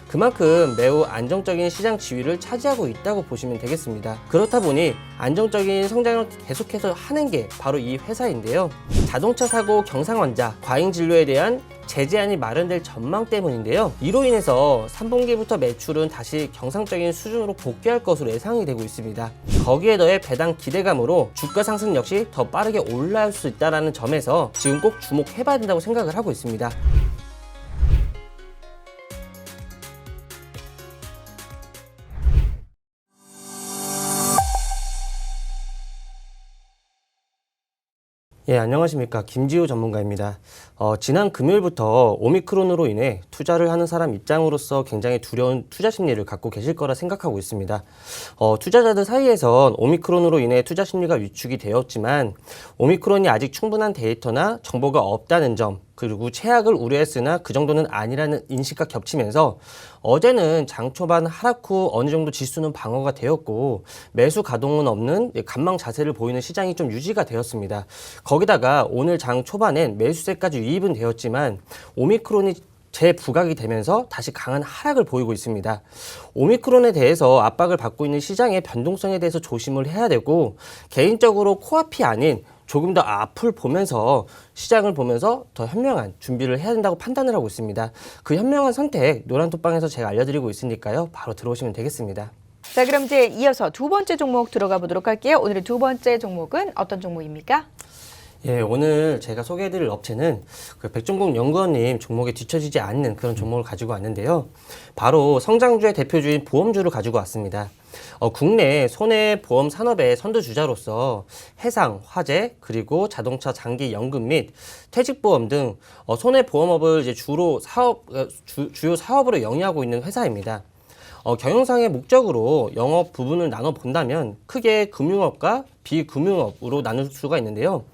그만큼 매우 안정적인 시장 지위를 차지하고 있다고 보시면 되겠습니다. 그렇다 보니 안정적인 성장을 계속해서 하는 게 바로 이 회사인데요. 자동차 사고 경상환자, 과잉 진료에 대한 제재안이 마련될 전망 때문인데요. 이로 인해서 3분기부터 매출은 다시 정상적인 수준으로 복귀할 것으로 예상이 되고 있습니다. 거기에 더해 배당 기대감으로 주가 상승 역시 더 빠르게 올라올 수 있다는 점에서 지금 꼭 주목해봐야 된다고 생각을 하고 있습니다. 예, 안녕하십니까. 김지우 전문가입니다. 지난 금요일부터 오미크론으로 인해 투자를 하는 사람 입장으로서 굉장히 두려운 투자 심리를 갖고 계실 거라 생각하고 있습니다. 투자자들 사이에선 오미크론으로 인해 투자 심리가 위축이 되었지만 오미크론이 아직 충분한 데이터나 정보가 없다는 점, 그리고 최악을 우려했으나 그 정도는 아니라는 인식과 겹치면서 어제는 장 초반 하락 후 어느 정도 지수는 방어가 되었고 매수 가동은 없는 관망 자세를 보이는 시장이 좀 유지가 되었습니다. 거기다가 오늘 장 초반엔 매수세까지 유입은 되었지만 오미크론이 재부각이 되면서 다시 강한 하락을 보이고 있습니다. 오미크론에 대해서 압박을 받고 있는 시장의 변동성에 대해서 조심을 해야 되고 개인적으로 코앞이 아닌 조금 더 앞을 보면서 시장을 보면서 더 현명한 준비를 해야 된다고 판단을 하고 있습니다. 그 현명한 선택 노란톡방에서 제가 알려드리고 있으니까요. 바로 들어오시면 되겠습니다. 자, 그럼 이제 이어서 두 번째 종목 들어가 보도록 할게요. 오늘의 두 번째 종목은 어떤 종목입니까? 예, 오늘 제가 소개해드릴 업체는 그 백종국 연구원님 종목에 뒤처지지 않는 그런 종목을 가지고 왔는데요. 바로 성장주의 대표주인 보험주를 가지고 왔습니다. 국내 손해보험 산업의 선두주자로서 해상, 화재, 그리고 자동차 장기 연금 및 퇴직보험 등 손해보험업을 이제 주요 사업으로 영위하고 있는 회사입니다. 경영상의 목적으로 영업 부분을 나눠 본다면 크게 금융업과 비금융업으로 나눌 수가 있는데요.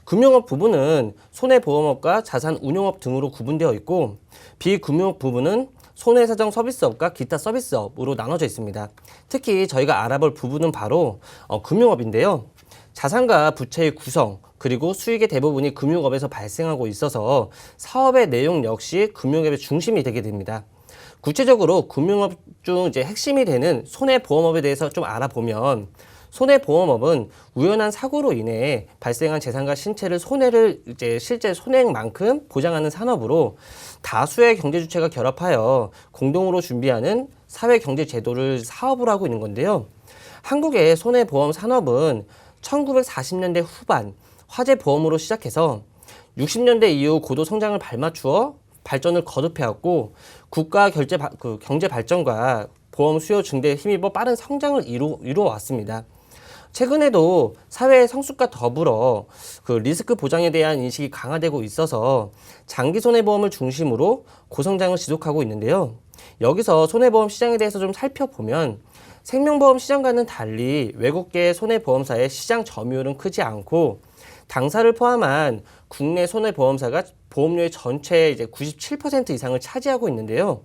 금융업 부분은 손해보험업과 자산운용업 등으로 구분되어 있고 비금융업 부분은 손해사정 서비스업과 기타 서비스업으로 나눠져 있습니다. 특히 저희가 알아볼 부분은 바로 금융업인데요. 자산과 부채의 구성 그리고 수익의 대부분이 금융업에서 발생하고 있어서 사업의 내용 역시 금융업의 중심이 되게 됩니다. 구체적으로 금융업 중 이제 핵심이 되는 손해보험업에 대해서 좀 알아보면 손해보험업은 우연한 사고로 인해 발생한 재산과 신체를 실제 손해액만큼 보장하는 산업으로 다수의 경제주체가 결합하여 공동으로 준비하는 사회경제제도를 사업으로 하고 있는 건데요. 한국의 손해보험 산업은 1940년대 후반 화재보험으로 시작해서 60년대 이후 고도 성장을 발맞추어 발전을 거듭해왔고 국가 경제 발전과 보험 수요 증대에 힘입어 빠른 성장을 이루어왔습니다. 최근에도 사회의 성숙과 더불어 그 리스크 보장에 대한 인식이 강화되고 있어서 장기 손해보험을 중심으로 고성장을 지속하고 있는데요. 여기서 손해보험 시장에 대해서 좀 살펴보면 생명보험 시장과는 달리 외국계 손해보험사의 시장 점유율은 크지 않고 당사를 포함한 국내 손해보험사가 보험료의 전체의 이제 97% 이상을 차지하고 있는데요.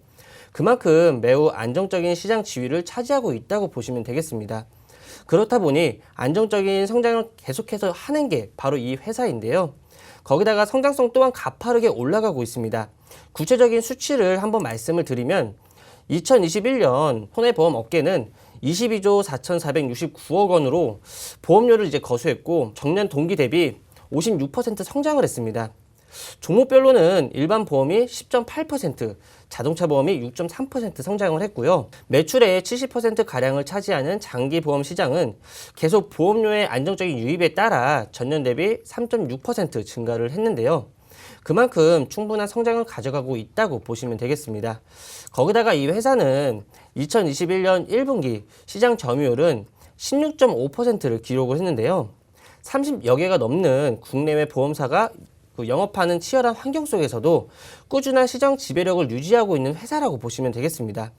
그만큼 매우 안정적인 시장 지위를 차지하고 있다고 보시면 되겠습니다. 그렇다 보니 안정적인 성장을 계속해서 하는 게 바로 이 회사인데요. 거기다가 성장성 또한 가파르게 올라가고 있습니다. 구체적인 수치를 한번 말씀을 드리면 2021년 손해보험 업계는 22조 4,469억 원으로 보험료를 이제 거수했고 전년 동기 대비 56% 성장을 했습니다. 종목별로는 일반 보험이 10.8%, 자동차 보험이 6.3% 성장을 했고요. 매출의 70%가량을 차지하는 장기 보험 시장은 계속 보험료의 안정적인 유입에 따라 전년 대비 3.6% 증가를 했는데요. 그만큼 충분한 성장을 가져가고 있다고 보시면 되겠습니다. 거기다가 이 회사는 2021년 1분기 시장 점유율은 16.5%를 기록을 했는데요. 30여 개가 넘는 국내외 보험사가 영업하는 치열한 환경 속에서도 꾸준한 시장 지배력을 유지하고 있는 회사라고 보시면 되겠습니다.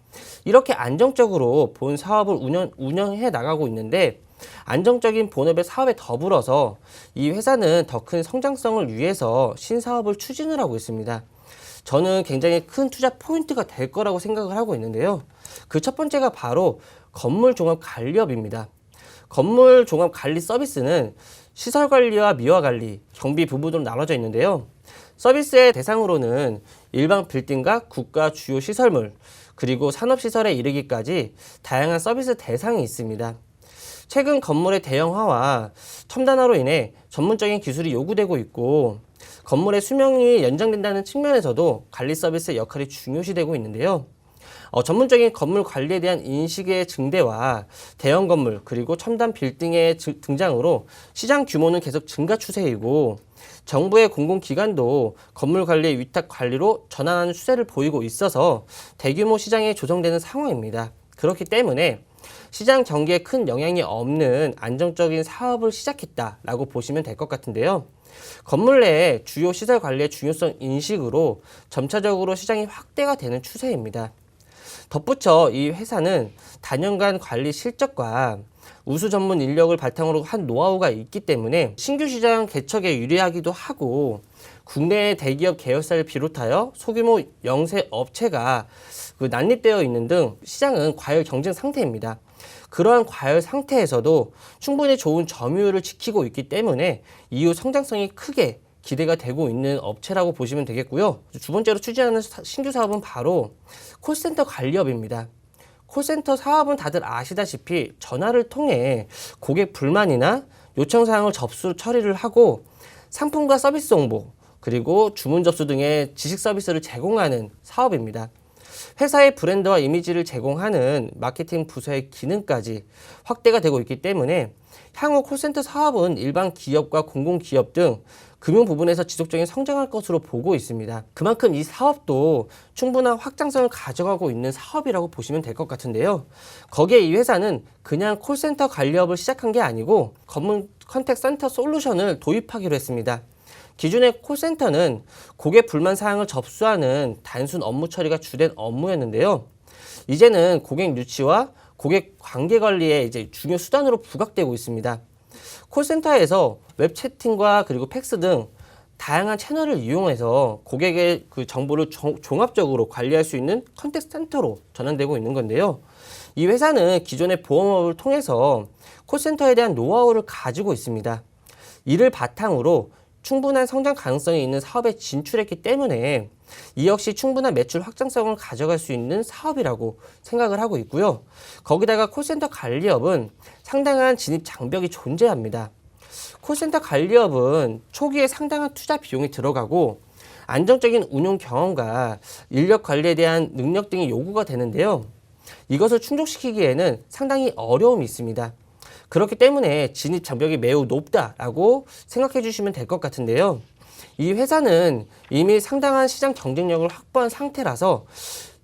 이렇게 안정적으로 본 사업을 운영해 나가고 있는데 안정적인 본업의 사업에 더불어서 이 회사는 더 큰 성장성을 위해서 신사업을 추진을 하고 있습니다. 저는 굉장히 큰 투자 포인트가 될 거라고 생각을 하고 있는데요. 그 첫 번째가 바로 건물종합관리업입니다. 건물종합관리 서비스는 시설관리와 미화관리, 경비 부분으로 나눠져 있는데요. 서비스의 대상으로는 일반 빌딩과 국가 주요 시설물, 그리고 산업시설에 이르기까지 다양한 서비스 대상이 있습니다. 최근 건물의 대형화와 첨단화로 인해 전문적인 기술이 요구되고 있고 건물의 수명이 연장된다는 측면에서도 관리 서비스의 역할이 중요시되고 있는데요. 전문적인 건물 관리에 대한 인식의 증대와 대형 건물 그리고 첨단 빌딩의 등장으로 시장 규모는 계속 증가 추세이고 정부의 공공기관도 건물 관리의 위탁 관리로 전환하는 추세를 보이고 있어서 대규모 시장이 조성되는 상황입니다. 그렇기 때문에 시장 경기에 큰 영향이 없는 안정적인 사업을 시작했다라고 보시면 될 것 같은데요. 건물 내의 주요 시설 관리의 중요성 인식으로 점차적으로 시장이 확대가 되는 추세입니다. 덧붙여 이 회사는 단연간 관리 실적과 우수 전문 인력을 바탕으로 한 노하우가 있기 때문에 신규 시장 개척에 유리하기도 하고 국내 대기업 계열사를 비롯하여 소규모 영세 업체가 난립되어 있는 등 시장은 과열 경쟁 상태입니다. 그러한 과열 상태에서도 충분히 좋은 점유율을 지키고 있기 때문에 이후 성장성이 크게 기대가 되고 있는 업체라고 보시면 되겠고요. 두 번째로 추진하는 신규 사업은 바로 콜센터 관리업입니다. 콜센터 사업은 다들 아시다시피 전화를 통해 고객 불만이나 요청사항을 접수 처리를 하고 상품과 서비스 홍보, 그리고 주문 접수 등의 지식 서비스를 제공하는 사업입니다. 회사의 브랜드와 이미지를 제공하는 마케팅 부서의 기능까지 확대가 되고 있기 때문에 향후 콜센터 사업은 일반 기업과 공공기업 등 금융 부분에서 지속적인 성장할 것으로 보고 있습니다. 그만큼 이 사업도 충분한 확장성을 가져가고 있는 사업이라고 보시면 될 것 같은데요. 거기에 이 회사는 그냥 콜센터 관리업을 시작한 게 아니고 건물 컨택 센터 솔루션을 도입하기로 했습니다. 기존의 콜센터는 고객 불만 사항을 접수하는 단순 업무 처리가 주된 업무였는데요. 이제는 고객 유치와 고객 관계 관리에 이제 중요 수단으로 부각되고 있습니다. 콜센터에서 웹 채팅과 그리고 팩스 등 다양한 채널을 이용해서 고객의 그 정보를 종합적으로 관리할 수 있는 컨택트 센터로 전환되고 있는 건데요. 이 회사는 기존의 보험업을 통해서 콜센터에 대한 노하우를 가지고 있습니다. 이를 바탕으로 충분한 성장 가능성이 있는 사업에 진출했기 때문에 이 역시 충분한 매출 확장성을 가져갈 수 있는 사업이라고 생각을 하고 있고요. 거기다가 콜센터 관리업은 상당한 진입 장벽이 존재합니다. 콜센터 관리업은 초기에 상당한 투자 비용이 들어가고 안정적인 운용 경험과 인력 관리에 대한 능력 등이 요구가 되는데요. 이것을 충족시키기에는 상당히 어려움이 있습니다. 그렇기 때문에 진입 장벽이 매우 높다라고 생각해 주시면 될 것 같은데요. 이 회사는 이미 상당한 시장 경쟁력을 확보한 상태라서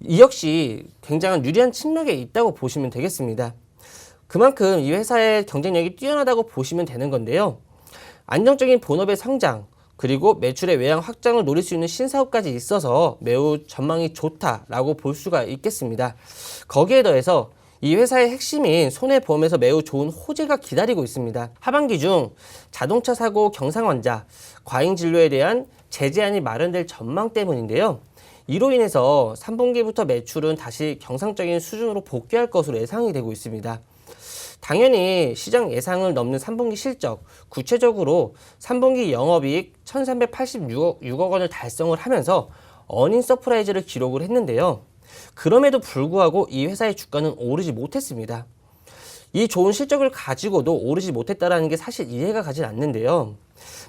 이 역시 굉장한 유리한 측면에 있다고 보시면 되겠습니다. 그만큼 이 회사의 경쟁력이 뛰어나다고 보시면 되는 건데요. 안정적인 본업의 성장, 그리고 매출의 외양 확장을 노릴 수 있는 신사업까지 있어서 매우 전망이 좋다라고 볼 수가 있겠습니다. 거기에 더해서 이 회사의 핵심인 손해보험에서 매우 좋은 호재가 기다리고 있습니다. 하반기 중 자동차 사고 경상 환자, 과잉 진료에 대한 제재안이 마련될 전망 때문인데요. 이로 인해서 3분기부터 매출은 다시 경상적인 수준으로 복귀할 것으로 예상이 되고 있습니다. 당연히 시장 예상을 넘는 3분기 실적, 구체적으로 3분기 영업이익 1386억 원을 달성을 하면서 어닝 서프라이즈를 기록을 했는데요. 그럼에도 불구하고 이 회사의 주가는 오르지 못했습니다. 이 좋은 실적을 가지고도 오르지 못했다는 게 사실 이해가 가진 않는데요.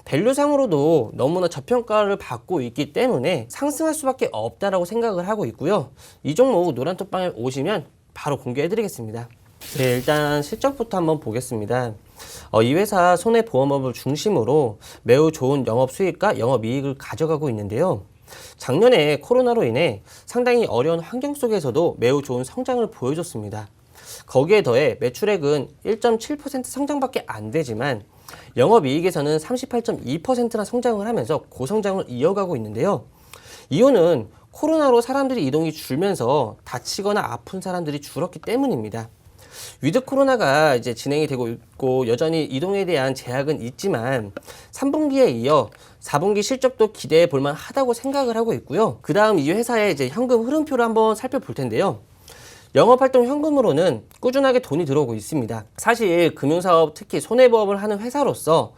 밸류상으로도 너무나 저평가를 받고 있기 때문에 상승할 수밖에 없다라고 생각을 하고 있고요. 이 종목 노란톡방에 오시면 바로 공개해 드리겠습니다. 네, 일단 실적부터 한번 보겠습니다. 이 회사 손해보험업을 중심으로 매우 좋은 영업 수익과 영업 이익을 가져가고 있는데요. 작년에 코로나로 인해 상당히 어려운 환경 속에서도 매우 좋은 성장을 보여줬습니다. 거기에 더해 매출액은 1.7% 성장밖에 안 되지만 영업이익에서는 38.2%나 성장을 하면서 고성장을 이어가고 있는데요. 이유는 코로나로 사람들이 이동이 줄면서 다치거나 아픈 사람들이 줄었기 때문입니다. 위드 코로나가 이제 진행이 되고 있고 여전히 이동에 대한 제약은 있지만 3분기에 이어 4분기 실적도 기대해 볼 만하다고 생각을 하고 있고요. 그 다음 이 회사의 이제 현금 흐름표를 한번 살펴볼 텐데요. 영업활동 현금으로는 꾸준하게 돈이 들어오고 있습니다. 사실 금융사업, 특히 손해보험을 하는 회사로서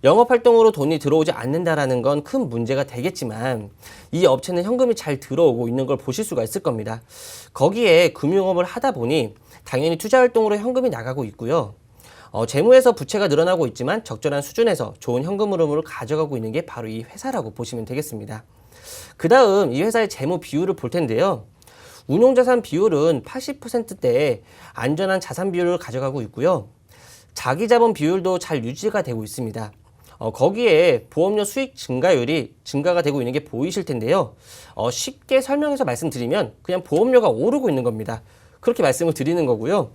영업활동으로 돈이 들어오지 않는다라는 건 큰 문제가 되겠지만 이 업체는 현금이 잘 들어오고 있는 걸 보실 수가 있을 겁니다. 거기에 금융업을 하다 보니 당연히 투자활동으로 현금이 나가고 있고요. 재무에서 부채가 늘어나고 있지만 적절한 수준에서 좋은 현금 흐름을 가져가고 있는 게 바로 이 회사라고 보시면 되겠습니다. 그 다음 이 회사의 재무 비율을 볼 텐데요. 운용자산 비율은 80%대에 안전한 자산 비율을 가져가고 있고요. 자기자본 비율도 잘 유지가 되고 있습니다. 거기에 보험료 수익 증가율이 증가가 되고 있는 게 보이실 텐데요. 쉽게 설명해서 말씀드리면 그냥 보험료가 오르고 있는 겁니다. 그렇게 말씀을 드리는 거고요.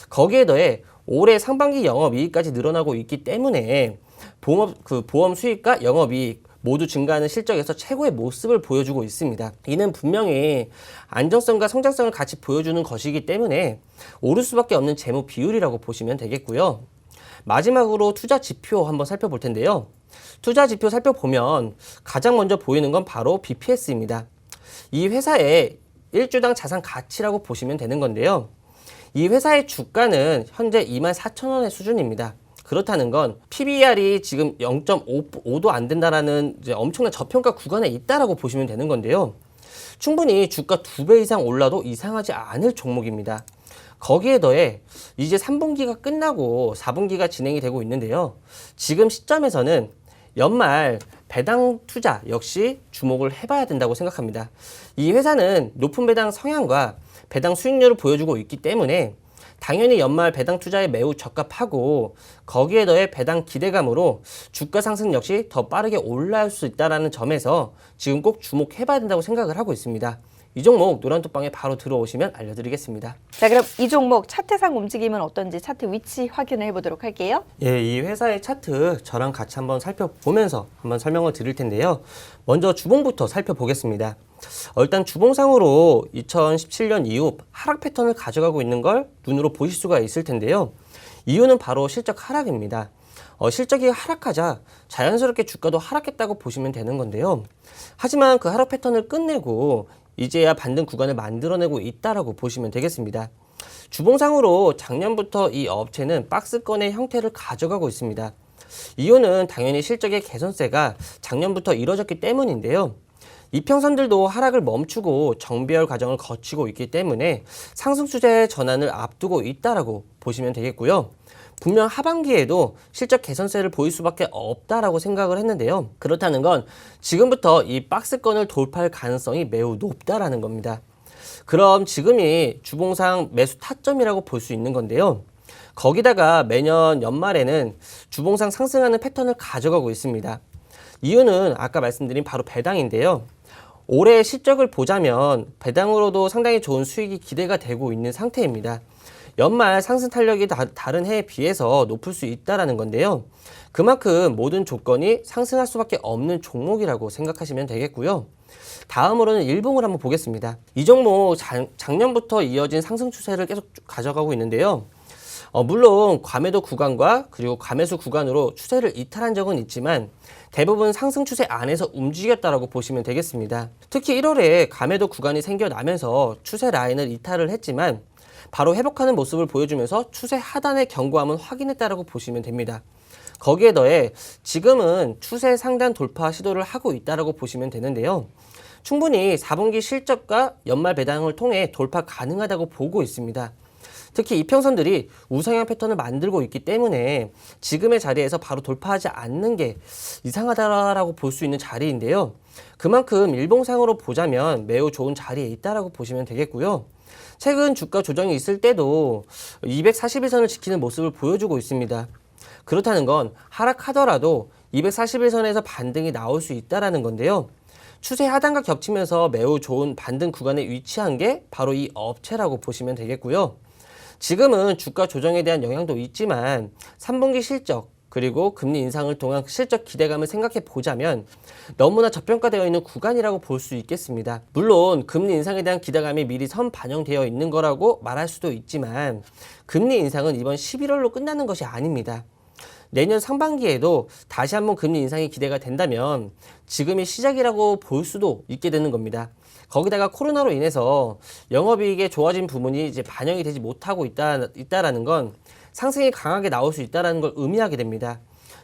거기에 더해 올해 상반기 영업이익까지 늘어나고 있기 때문에 보험 수익과 영업이익 모두 증가하는 실적에서 최고의 모습을 보여주고 있습니다. 이는 분명히 안정성과 성장성을 같이 보여주는 것이기 때문에 오를 수밖에 없는 재무 비율이라고 보시면 되겠고요. 마지막으로 투자 지표 한번 살펴볼 텐데요. 투자 지표 살펴보면 가장 먼저 보이는 건 바로 BPS입니다. 이 회사의 1주당 자산 가치라고 보시면 되는 건데요. 이 회사의 주가는 현재 24,000원의 수준입니다. 그렇다는 건 PBR이 지금 0.5도 안 된다라는 이제 엄청난 저평가 구간에 있다라고 보시면 되는 건데요. 충분히 주가 2배 이상 올라도 이상하지 않을 종목입니다. 거기에 더해 이제 3분기가 끝나고 4분기가 진행이 되고 있는데요. 지금 시점에서는 연말 배당 투자 역시 주목을 해봐야 된다고 생각합니다. 이 회사는 높은 배당 성향과 배당 수익률을 보여주고 있기 때문에 당연히 연말 배당 투자에 매우 적합하고 거기에 더해 배당 기대감으로 주가 상승 역시 더 빠르게 올라올 수 있다는 점에서 지금 꼭 주목해봐야 된다고 생각을 하고 있습니다. 이 종목 노란톡방에 바로 들어오시면 알려드리겠습니다. 자, 그럼 이 종목 차트상 움직임은 어떤지 차트 위치 확인해 보도록 할게요. 예, 이 회사의 차트 저랑 같이 한번 살펴보면서 한번 설명을 드릴 텐데요. 먼저 주봉부터 살펴보겠습니다. 일단 주봉상으로 2017년 이후 하락 패턴을 가져가고 있는 걸 눈으로 보실 수가 있을 텐데요. 이유는 바로 실적 하락입니다. 실적이 하락하자 자연스럽게 주가도 하락했다고 보시면 되는 건데요. 하지만 그 하락 패턴을 끝내고 이제야 반등 구간을 만들어내고 있다라고 보시면 되겠습니다. 주봉상으로 작년부터 이 업체는 박스권의 형태를 가져가고 있습니다. 이유는 당연히 실적의 개선세가 작년부터 이뤄졌기 때문인데요. 이평선들도 하락을 멈추고 정비열 과정을 거치고 있기 때문에 상승 추세의 전환을 앞두고 있다라고 보시면 되겠고요. 분명 하반기에도 실적 개선세를 보일 수밖에 없다라고 생각을 했는데요. 그렇다는 건 지금부터 이 박스권을 돌파할 가능성이 매우 높다라는 겁니다. 그럼 지금이 주봉상 매수 타점이라고 볼 수 있는 건데요. 거기다가 매년 연말에는 주봉상 상승하는 패턴을 가져가고 있습니다. 이유는 아까 말씀드린 바로 배당인데요. 올해 실적을 보자면 배당으로도 상당히 좋은 수익이 기대가 되고 있는 상태입니다. 연말 상승 탄력이 다른 해에 비해서 높을 수 있다는 건데요. 그만큼 모든 조건이 상승할 수밖에 없는 종목이라고 생각하시면 되겠고요. 다음으로는 일봉을 한번 보겠습니다. 이 종목 작년부터 이어진 상승 추세를 계속 가져가고 있는데요. 물론 과매도 구간과 그리고 과매수 구간으로 추세를 이탈한 적은 있지만 대부분 상승 추세 안에서 움직였다라고 보시면 되겠습니다. 특히 1월에 과매도 구간이 생겨나면서 추세 라인을 이탈을 했지만 바로 회복하는 모습을 보여주면서 추세 하단의 견고함은 확인했다라고 보시면 됩니다. 거기에 더해 지금은 추세 상단 돌파 시도를 하고 있다라고 보시면 되는데요. 충분히 4분기 실적과 연말 배당을 통해 돌파 가능하다고 보고 있습니다. 특히 이평선들이 우상향 패턴을 만들고 있기 때문에 지금의 자리에서 바로 돌파하지 않는 게 이상하다라고 볼 수 있는 자리인데요. 그만큼 일봉상으로 보자면 매우 좋은 자리에 있다라고 보시면 되겠고요. 최근 주가 조정이 있을 때도 241선을 지키는 모습을 보여주고 있습니다. 그렇다는 건 하락하더라도 241선에서 반등이 나올 수 있다는 건데요. 추세 하단과 겹치면서 매우 좋은 반등 구간에 위치한 게 바로 이 업체라고 보시면 되겠고요. 지금은 주가 조정에 대한 영향도 있지만 3분기 실적 그리고 금리 인상을 통한 실적 기대감을 생각해 보자면 너무나 저평가되어 있는 구간이라고 볼 수 있겠습니다. 물론 금리 인상에 대한 기대감이 미리 선반영되어 있는 거라고 말할 수도 있지만 금리 인상은 이번 11월로 끝나는 것이 아닙니다. 내년 상반기에도 다시 한번 금리 인상이 기대가 된다면 지금이 시작이라고 볼 수도 있게 되는 겁니다. 거기다가 코로나로 인해서 영업이익에 좋아진 부분이 이제 반영이 되지 못하고 있다라는 건 상승이 강하게 나올 수 있다라는 걸 의미하게 됩니다.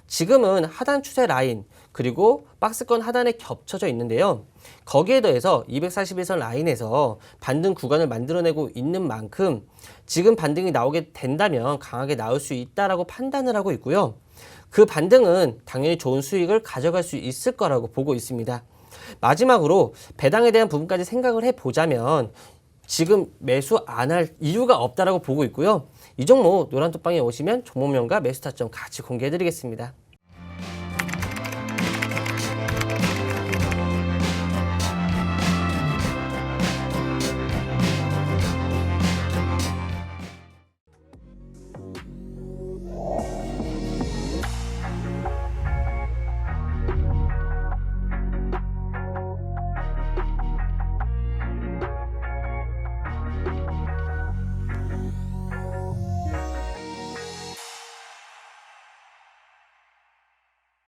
지금은 하단 추세 라인 그리고 박스권 하단에 겹쳐져 있는데요. 거기에 더해서 241선 라인에서 반등 구간을 만들어내고 있는 만큼 지금 반등이 나오게 된다면 강하게 나올 수 있다라고 판단을 하고 있고요. 그 반등은 당연히 좋은 수익을 가져갈 수 있을 거라고 보고 있습니다. 마지막으로 배당에 대한 부분까지 생각을 해보자면 지금 매수 안 할 이유가 없다라고 보고 있고요. 이 종목 노란톡방에 오시면 종목명과 매수 타점 같이 공개해드리겠습니다.